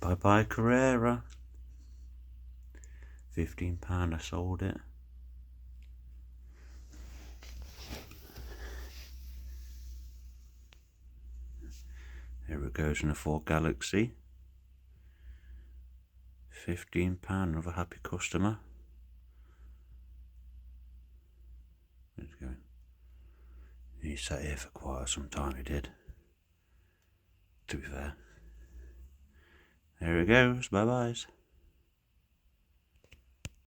Bye bye Carrera. £15 I sold it. Here it goes in a Ford Galaxy. £15, another happy customer. Where's it going? He sat here for quite some time, he did. To be fair. There it goes, bye byes.